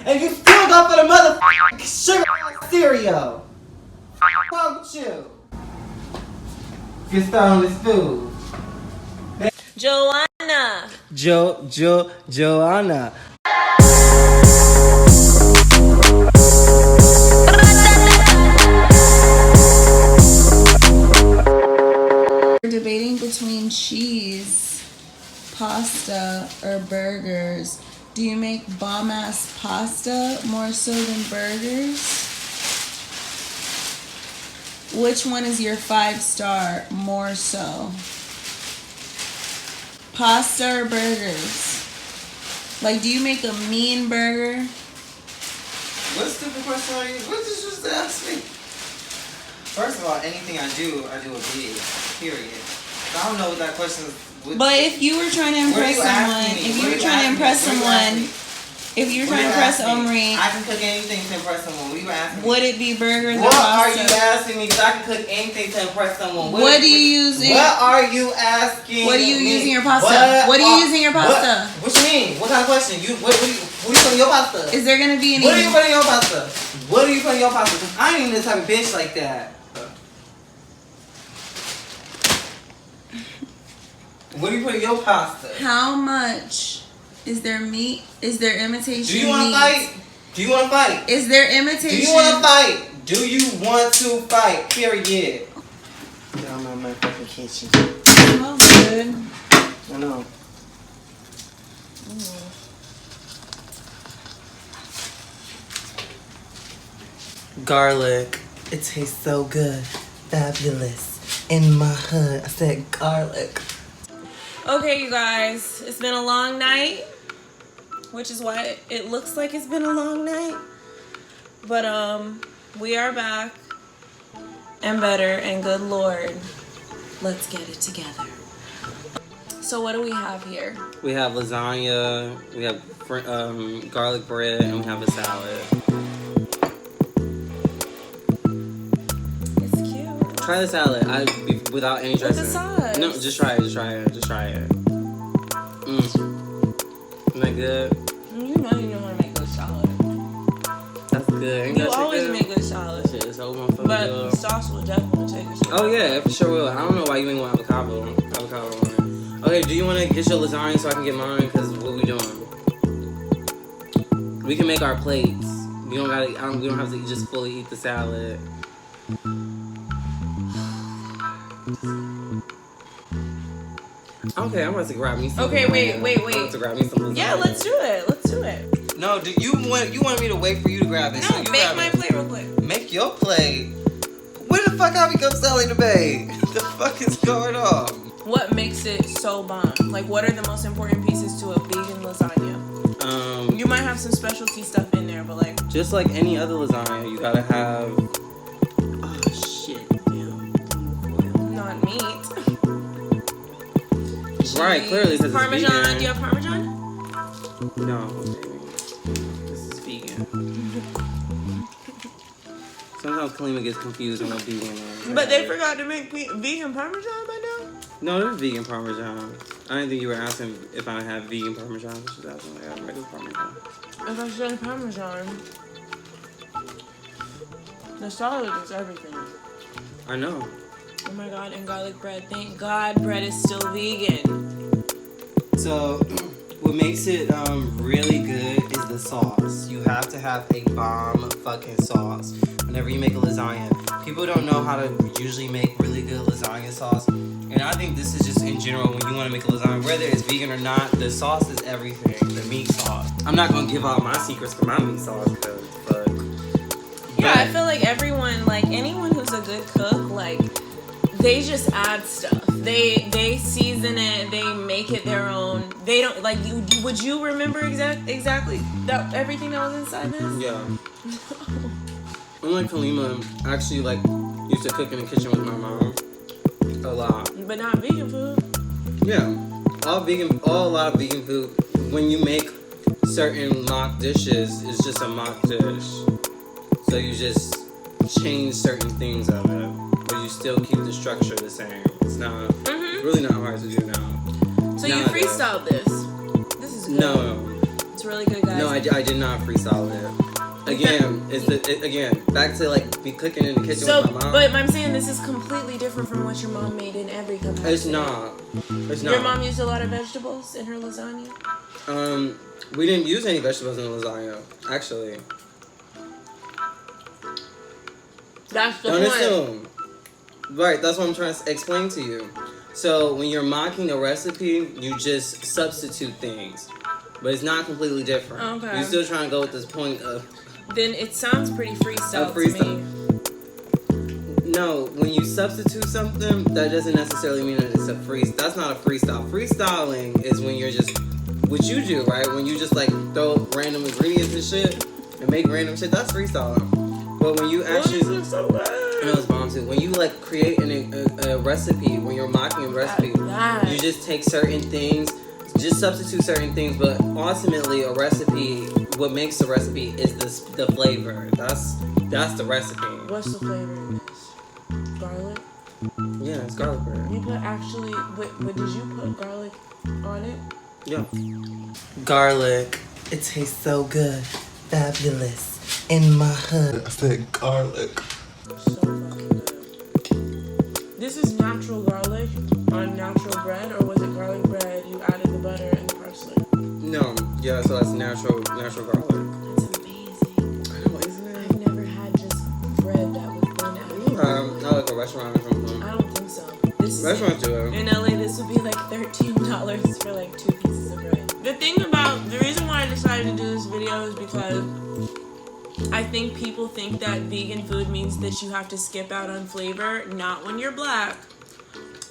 and you still go for the motherfucking sugar cereal. What's wrong with you? Get started on this food. Joanna. Joanna. We're debating between cheese, pasta, or burgers. Do you make bomb-ass pasta more so than burgers? Which one is your 5-star more so? Pasta or burgers? Like, do you make a mean burger? What stupid question are you? What did you just ask me? First of all, anything I do a big. Period. So I don't know what that question is. But if you were trying to impress someone, if you were trying to impress Omri, I can cook anything to impress someone. What are you asking me? Would it be burgers or What pasta? are you asking me? Because I can cook anything to impress someone. What do you use? What are you asking? What are you me? using your pasta? What are you using your pasta? What you mean? What kind of question? What are you putting in your pasta? Is there gonna be any? What are you putting in your pasta? What are you putting in your pasta? Because I ain't even this type of bitch like that. What do you put in your pasta? How much is there meat? Is there imitation? Do you want to fight? Do you want to fight? Is there imitation? Do you want to fight? Do you want to fight? Period. Get out my motherfucking kitchen. Smells good. I know. Garlic. It tastes so good. Fabulous. In my hood. I said garlic. Okay, you guys. It's been a long night, which is why it looks like it's been a long night. But we are back and better, and good Lord, let's get it together. So what do we have here? We have lasagna, we have garlic bread, and we have a salad. It's cute. Try the salad. Without any dressing. With the sauce. No, just try it. Just try it. Isn't that good? You know you don't want to make good salad. That's good. Ain't You that shit always good? make good salad. Shit, it's so motherfucking But good. the sauce will definitely take a shit. Oh yeah, for sure will. I don't know why you ain't want avocado on it. Okay, do you want to get your lasagna so I can get mine? Because what we doing? We can make our plates. We don't have to just fully eat the salad. Okay, I'm about to grab me some. Okay, wait. I'm about to grab me some lasagna. Yeah, let's do it. No, you want me to wait for you to grab it? No, so you make grab my it. plate real quick. Make your plate. Where the fuck I become Sally the Babe? The fuck is going on? What makes it so bomb? Like, what are the most important pieces to a vegan lasagna? You might have some specialty stuff in there, but like, just like any other lasagna, you gotta have. Oh shit! Damn. not meat. Right, clearly because it's Parmesan. vegan. Do you have Parmesan? No, baby. This is vegan. Sometimes Kalima gets confused on what vegan is. But they forgot to make vegan Parmesan by now? No, there's vegan Parmesan. I didn't think you were asking if I have vegan Parmesan. She was asking if I have regular Parmesan. If I said Parmesan, the salad is everything. I know. Oh my god, and garlic bread. Thank God bread is still vegan. So, what makes it really good is the sauce. You have to have a bomb fucking sauce whenever you make a lasagna. People don't know how to usually make really good lasagna sauce. And I think this is just in general when you want to make a lasagna, whether it's vegan or not, the sauce is everything. The meat sauce. I'm not going to give out my secrets for my meat sauce because, but... Yeah, I feel like everyone, like anyone who's a good cook, like they just add stuff. They season it. They make it their own. They don't like you. Would you remember exactly that everything that was inside this? Yeah. Unlike Kalima, I actually used to cook in the kitchen with my mom a lot. But not vegan food. Yeah, a lot of vegan food. When you make certain mock dishes, it's just a mock dish. So you just change certain things of it, but you still keep the structure the same. It's not really not hard to do now. So you freestyled this. This is good. No. It's really good, guys. guys. No, I did not freestyle it. Again, back to like be cooking in the kitchen with my mom. But I'm saying this is completely different from what your mom made in every capacity. It's not. Your mom used a lot of vegetables in her lasagna? We didn't use any vegetables in the lasagna, actually. That's the Don't point. assume. Right, that's what I'm trying to explain to you. So when you're mocking a recipe, you just substitute things. But it's not completely different. Okay. You're still trying to go with this point of... Then it sounds pretty freestyle to me. No, when you substitute something, that doesn't necessarily mean that it's a freestyle. That's not a freestyle. Freestyling is when you're just... What you do, right? When you just like throw random ingredients and shit and make random shit, that's freestyling. But when you actually... Oh, this is so bad. I know it's bomb too. When you like create a recipe, when you're mocking a recipe, you just take certain things, just substitute certain things, but ultimately a recipe, what makes the recipe is the flavor. That's the recipe. What's the flavor in this? Garlic? Yeah, it's garlic bread. You put actually, but did you put garlic on it? Yeah. Garlic. It tastes so good. Fabulous. In my hood. I said garlic. So fucking good. This is natural garlic on natural bread, or was it garlic bread? You added the butter and the parsley. No, yeah, so that's natural garlic. That's amazing. I know, isn't it? I've never had just bread that was been added. Not like a restaurant or something. I don't think so. This Restaurants do it. in LA, this would be like $13 for like 2 pieces of bread. The reason why I decided to do this video is because I think people think that vegan food means that you have to skip out on flavor. Not when you're black,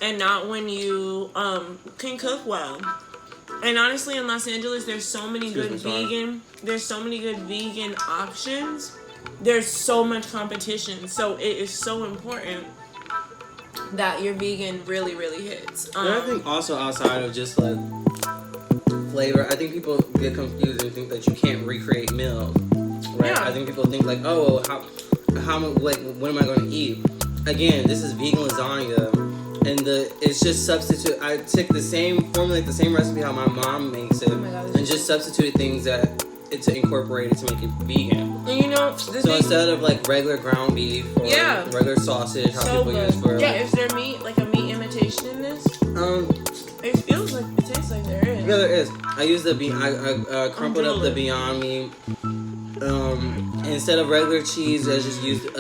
and not when you can cook well. And honestly, in Los Angeles, there's so many good vegan options. There's so much competition, so it is so important that your vegan really, really hits. And I think also outside of just like flavor, I think people get confused and think that you can't recreate meals. Right? Yeah. I think people think like, oh, what am I going to eat? Again, this is vegan lasagna, and it's just substitute. I took formulate the same recipe how my mom makes it, and just substituted things to incorporate it to make it vegan. And you know, instead of like regular ground beef or regular sausage, how people use for is there meat, like a meat imitation in this? It tastes like there is. Yeah, there is. I use the bean. I crumpled up the Beyond Meat. Instead of regular cheese, I just used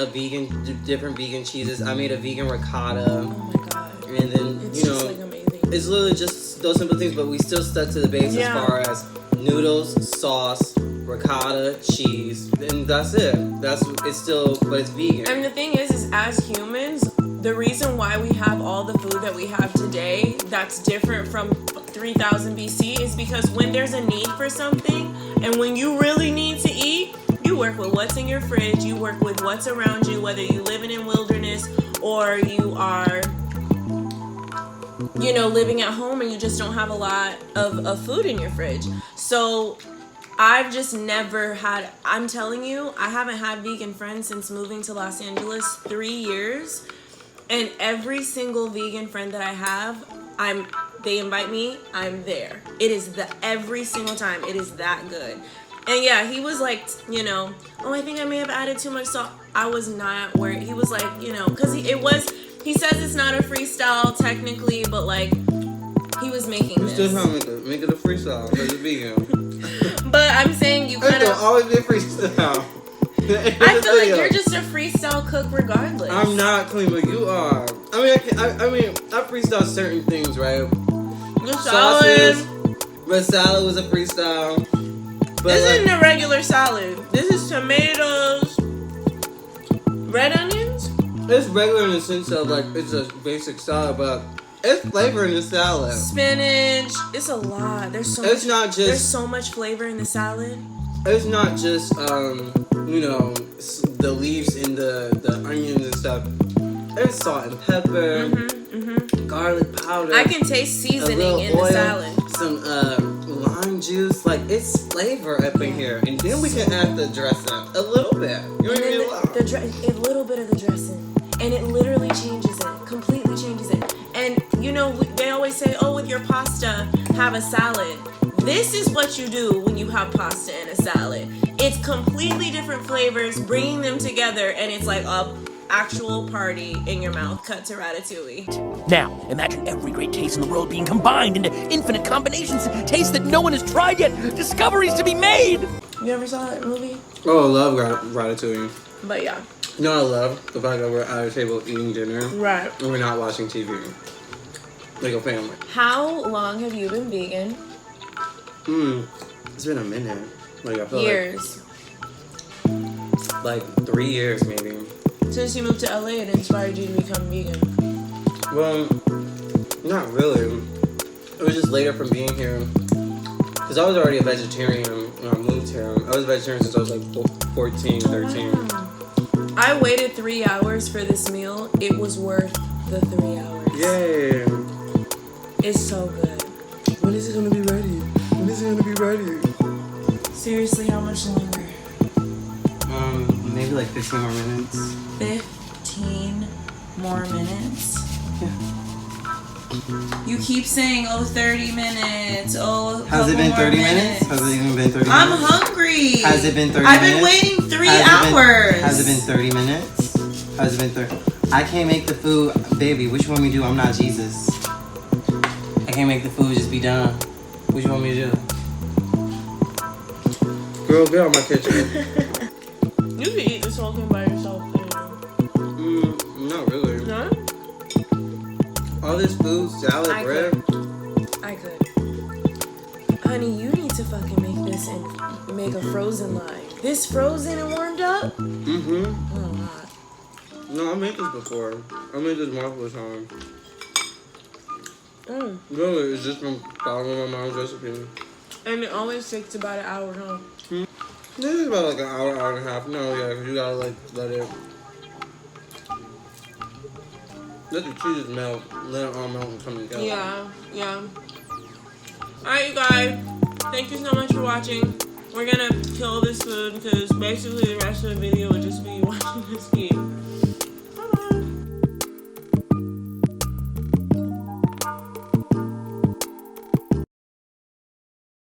different vegan cheeses. I made a vegan ricotta. Oh my god! And then it's just like amazing. It's literally just those simple things, but we still stuck to the base as far as noodles, sauce, ricotta, cheese, and that's it. But it's vegan. And the thing is as humans, the reason why we have all the food that we have today that's different from 3000 BC is because when there's a need for something, and when you really need to eat, you work with what's in your fridge, you work with what's around you, whether you live in wilderness or you are, living at home and you just don't have a lot of food in your fridge. So I've just never had, I'm telling you, I haven't had vegan friends since moving to Los Angeles 3 years. And every single vegan friend that I have, they invite me, I'm there. It is every single time. It is that good. And yeah, he was like, oh, I think I may have added too much salt. I was not worried. He was like, because he says it's not a freestyle technically, but like, he was making this. Still trying to make it a freestyle because it's vegan. But I'm saying you kind of always be a freestyle. I feel like you're just a freestyle cook regardless. I'm not, Kalima. You are. I freestyle certain things, right? The salad. But salad was a freestyle. But this isn't a regular salad. This is tomatoes, red onions. It's regular in the sense of like it's a basic salad, but it's flavor in the salad. Spinach. It's a lot. There's so much flavor in the salad. It's not just the leaves and the onions and stuff. There's salt and pepper, garlic powder. I can taste seasoning in the salad. Some lime juice. Like it's flavor up in here, and then we can add the dressing a little bit. You don't even need a lot. A little bit of the dressing, and it literally changes it. Completely changes it. And they always say, oh, with your pasta, have a salad. This is what you do when you have pasta and a salad. It's completely different flavors, bringing them together, and it's like a actual party in your mouth. Cut to Ratatouille. Now, imagine every great taste in the world being combined into infinite combinations, tastes that no one has tried yet, discoveries to be made. You ever saw that movie? Oh, I love Ratatouille. But yeah. You know, I love the fact that we're at a table eating dinner. Right. And we're not watching TV. Like a family. How long have you been vegan? It's been a minute. Like, I feel Years. like 3 years maybe. Since you moved to LA, it inspired you to become vegan. Well, not really. It was just later from being here. Because I was already a vegetarian when I moved here. I was a vegetarian since I was like 14, 13. Wow. I waited 3 hours for this meal. It was worth the 3 hours. Yay! It's so good. When is it gonna be ready? When is it gonna be ready? Seriously, how much longer? Maybe like 15 more minutes. 15 more minutes? Yeah. You keep saying, oh, 30 minutes. Oh, Has it been 30 minutes? Has it even been 30 minutes? I'm hungry. Has it been 30 I've minutes? been waiting 3 hours. Has it been 30 minutes? Has it been 30? I can't make the food. Baby, what you want me to do? I'm not Jesus. I can't make the food just be done. What you want me to do? Girl, get out of my kitchen. You can eat this whole thing by yourself. Not really. No? All this food, salad, bread. I could. Honey, you need to fucking make this and make a frozen line. This frozen and warmed up? Mm-hmm. Oh, God. No, I made this before. I made this multiple times. Really, it's just from following my mom's recipe. And it always takes about an hour, huh? This is about like an hour, hour and a half. No, yeah, because you gotta like let it. Let the cheese melt, let it all melt and come together. Yeah. Alright, you guys. Thank you so much for watching. We're gonna kill this food because basically the rest of the video would just be watching this eat.